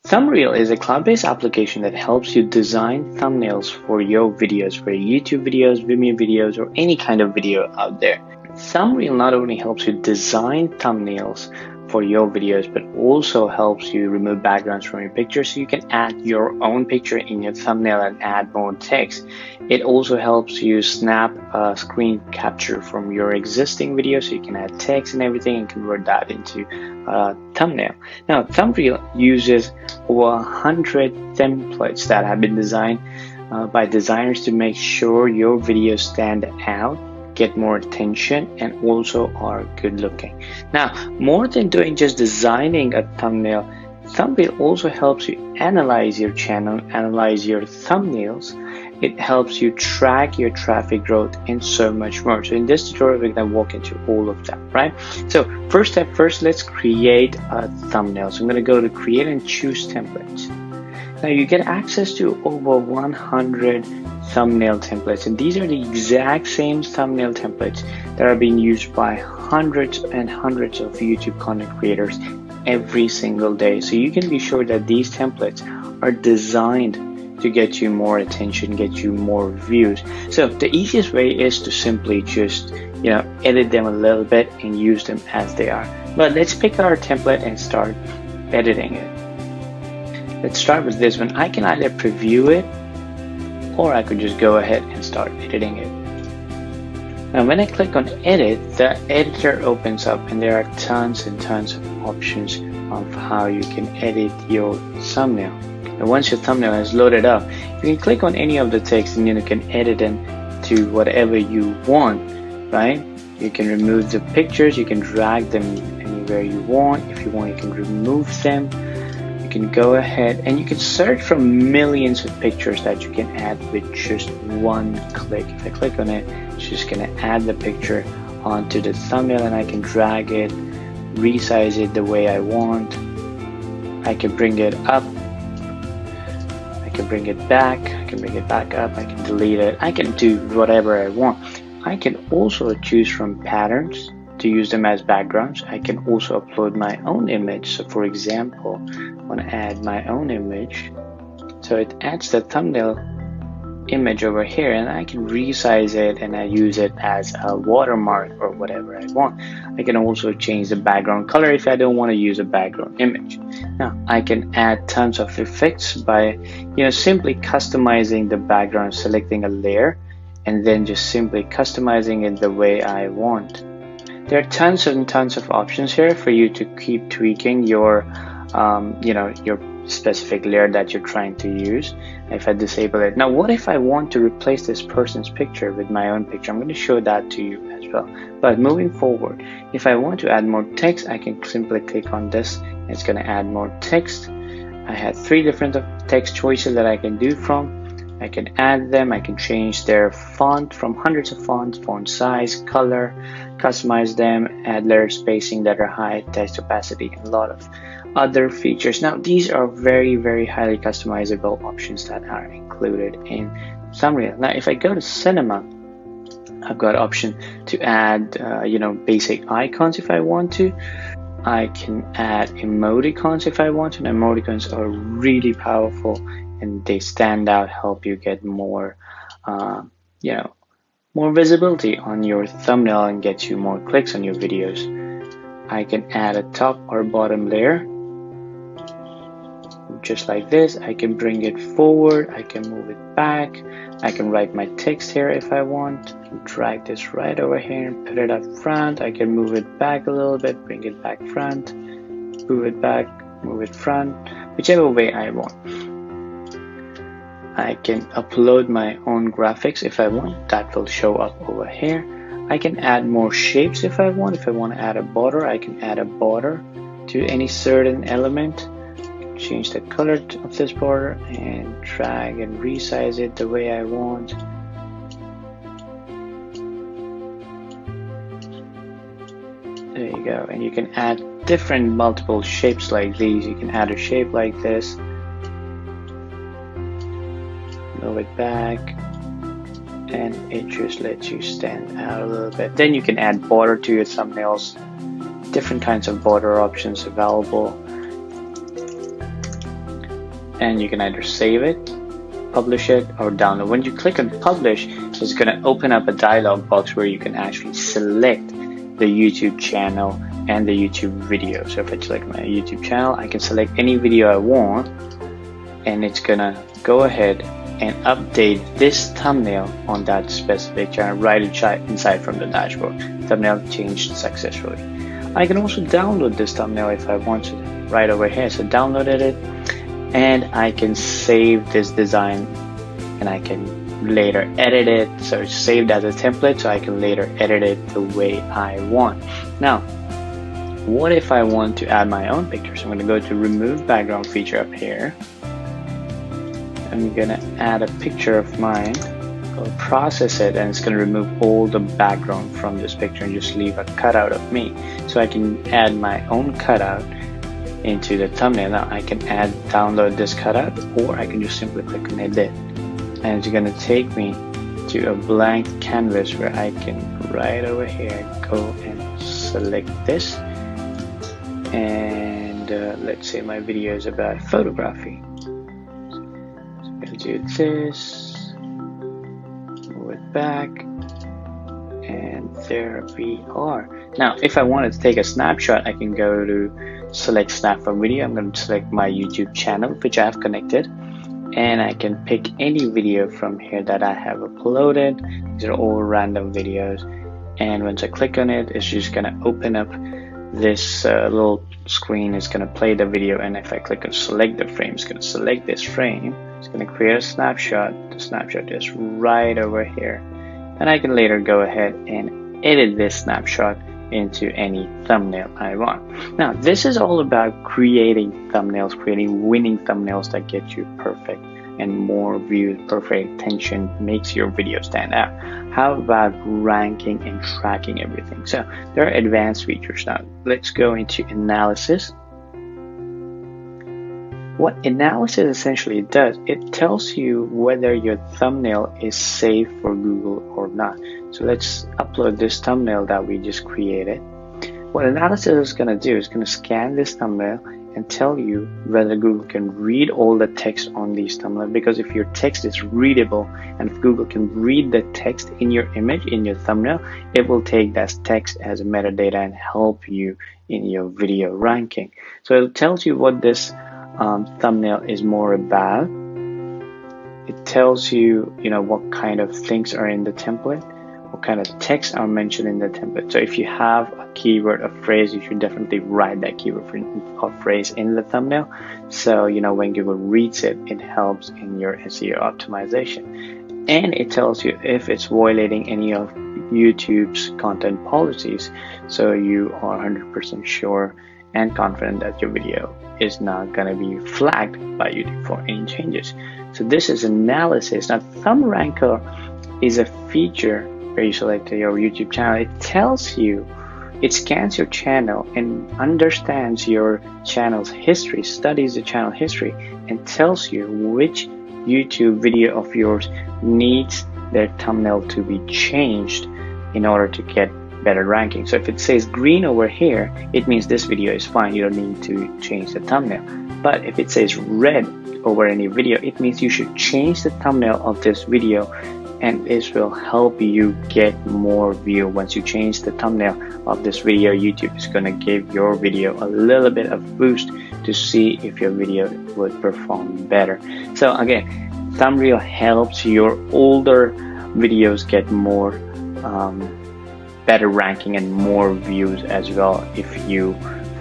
Thumbnail is a cloud-based application that helps you design thumbnails for your videos, for YouTube videos, Vimeo videos, or any kind of video out there. Thumbnail not only helps you design thumbnails for your videos, but also helps you remove backgrounds from your pictures, so you can add your own picture in your thumbnail and add more text. It also helps you snap a screen capture from your existing video, so you can add text and everything and convert that into a thumbnail. Now, Thumbnail uses over 100 templates that have been designed by designers to make sure your videos stand out, get more attention, and also are good looking. Now, more than doing just designing a thumbnail, Thumbnail also helps you analyze your channel, analyze your thumbnails. It helps you track your traffic growth and so much more. So in this tutorial, we're going to walk into all of that, right? So first step first, let's create a thumbnail. So I'm going to go to create and choose templates. Now you get access to over 100 thumbnail templates, and these are the exact same thumbnail templates that are being used by hundreds and hundreds of YouTube content creators every single day. So you can be sure that these templates are designed to get you more attention, get you more views. So the easiest way is to simply just edit them a little bit and use them as they are. But let's pick our template and start editing it. Let's start with this one. I can either preview it, or I could just go ahead and start editing it. Now when I click on edit, the editor opens up and there are tons and tons of options of how you can edit your thumbnail. And once your thumbnail is loaded up, you can click on any of the text and you can edit them to whatever you want, right? You can remove the pictures, you can drag them anywhere you want. If you want, you can remove them. You can go ahead and you can search from millions of pictures that you can add with just one click. If I click on it, it's just going to add the picture onto the thumbnail, and I can drag it, resize it the way I want. I can bring it up, I can bring it back, I can bring it back up, I can delete it, I can do whatever I want. I can also choose from patterns to use them as backgrounds. I can also upload my own image. So for example, I want to add my own image, so it adds the thumbnail image over here, and I can resize it and I use it as a watermark or whatever I want. I can also change the background color if I don't want to use a background image. Now I can add tons of effects by simply customizing the background, selecting a layer and then just simply customizing it the way I want. There are tons and tons of options here for you to keep tweaking your your specific layer that you're trying to use. If I disable it, now what if I want to replace this person's picture with my own picture? I'm going to show that to you as well. But moving forward, if I want to add more text, I can simply click on this. It's going to add more text. I have 3 different text choices that I can do from. I can add them, I can change their font from hundreds of fonts, font size, color, customize them, add layer spacing, letter height, text opacity, and a lot of other features. Now these are very, very highly customizable options that are included in Thumbnail. Now if I go to Cinema, I've got option to add basic icons if I want to. I can add emoticons if I want to, and emoticons are really powerful and they stand out, help you get more more visibility on your thumbnail and get you more clicks on your videos. I can add a top or bottom layer just like this. I can bring it forward, I can move it back, I can write my text here if I want. I can drag this right over here and put it up front. I can move it back a little bit, bring it back front, move it back, move it front, whichever way I want. I can upload my own graphics if I want. That will show up over here. I can add more shapes if I want. If I want to add a border, I can add a border to any certain element. Change the color of this border and drag and resize it the way I want. There you go. And you can add different multiple shapes like these. You can add a shape like this. Move it back, and it just lets you stand out a little bit. Then you can add border to your thumbnails. Different kinds of border options available. and you can either save it, publish it, or download. When you click on publish, it's going to open up a dialog box where you can actually select the YouTube channel and the YouTube video. So if I select my YouTube channel, I can select any video I want, and it's going to go ahead and update this thumbnail on that specific channel right inside from the dashboard. Thumbnail changed successfully. I can also download this thumbnail if I want to right over here. So downloaded it, and I can save this design, and I can later edit it. So it's saved as a template, so I can later edit it the way I want. Now, what if I want to add my own picture? So I'm going to go to remove background feature up here. I'm going to add a picture of mine. I'll process it, and it's going to remove all the background from this picture and just leave a cutout of me. So I can add my own cutout into the thumbnail. Now I can download this cutout, or I can just simply click on edit, and it's going to take me to a blank canvas where I can right over here go and select this, and let's say my video is about photography. So I'm going to do this, move it back, and there we are. Now if I wanted to take a snapshot, I can go to select snap from video. I'm going to select my YouTube channel, which I have connected, and I can pick any video from here that I have uploaded. These are all random videos, and once I click on it, it's just going to open up this little screen. It's going to play the video, and if I click on select the frame, it's going to select this frame. It's going to create a snapshot. The snapshot is right over here, and I can later go ahead and edit this snapshot into any thumbnail I want. Now this is all about creating thumbnails, creating winning thumbnails that get you perfect and more views, perfect attention, makes your video stand out. How about ranking and tracking everything? So there are advanced features. Now let's go into analysis. What analysis essentially does, it tells you whether your thumbnail is safe for Google or not. So let's upload this thumbnail that we just created. What analysis is going to do is going to scan this thumbnail and tell you whether Google can read all the text on these thumbnails, because if your text is readable and if Google can read the text in your image, in your thumbnail, it will take that text as metadata and help you in your video ranking. So it tells you what this thumbnail is more about. It tells you, what kind of things are in the template, what kind of text are mentioned in the template. So if you have a keyword, a phrase, you should definitely write that keyword or phrase in the thumbnail. So when Google reads it, it helps in your SEO optimization. And it tells you if it's violating any of YouTube's content policies, so you are 100% sure and confident that your video is not going to be flagged by YouTube for any changes. So this is analysis. Now Thumb Ranker is a feature where you select your YouTube channel. It tells you, it scans your channel and understands your channel's history, studies the channel history, and tells you which YouTube video of yours needs their thumbnail to be changed in order to get better ranking. So if it says green over here, it means this video is fine, you don't need to change the thumbnail. But if it says red over any video, it means you should change the thumbnail of this video, and this will help you get more view. Once you change the thumbnail of this video, YouTube is going to give your video a little bit of boost to see if your video would perform better. So again, thumbnail helps your older videos get more better ranking and more views as well if you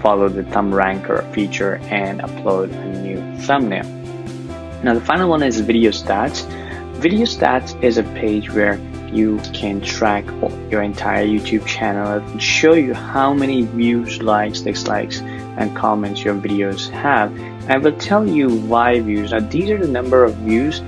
follow the Thumb Ranker feature and upload a new thumbnail. Now the final one is video stats. Video stats is a page where you can track your entire YouTube channel and show you how many views, likes, dislikes, and comments your videos have. I will tell you why views. Now these are the number of views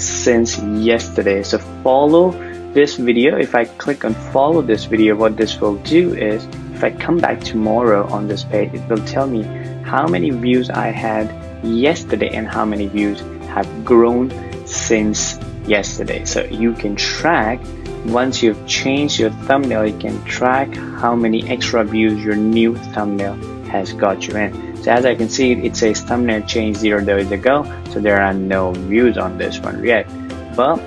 since yesterday. So follow this video. If I click on follow this video, what this will do is, if I come back tomorrow on this page, it will tell me how many views I had yesterday and how many views have grown since yesterday. So you can track, once you've changed your thumbnail, you can track how many extra views your new thumbnail has got you in. So as I can see, it says thumbnail changed 0 days ago, so there are no views on this one yet. But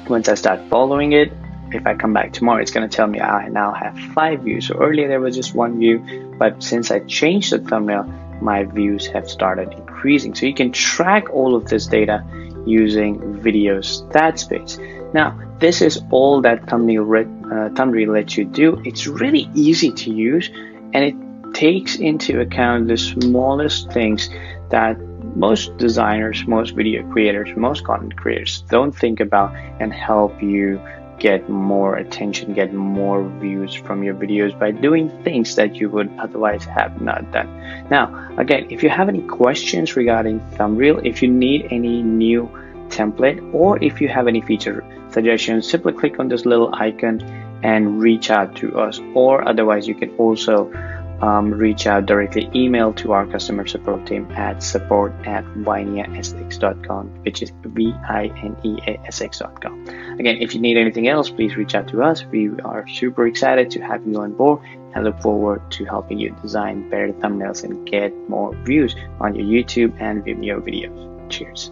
once I start following it, if I come back tomorrow, it's going to tell me I now have 5 views. So earlier there was just 1 view, but since I changed the thumbnail, my views have started increasing. So you can track all of this data using video stats page. Now, this is all that thumbnail lets you do. It's really easy to use, and it takes into account the smallest things that most designers, most video creators, most content creators don't think about, and help you get more attention, get more views from your videos by doing things that you would otherwise have not done. Now, again, if you have any questions regarding thumbnail, if you need any new template, or if you have any feature suggestions, simply click on this little icon and reach out to us. Or otherwise, you can also reach out directly, email to our customer support team at support@vineasx.com, which is vineasx.com. Again, if you need anything else, please reach out to us. We are super excited to have you on board and look forward to helping you design better thumbnails and get more views on your YouTube and Vimeo videos. Cheers.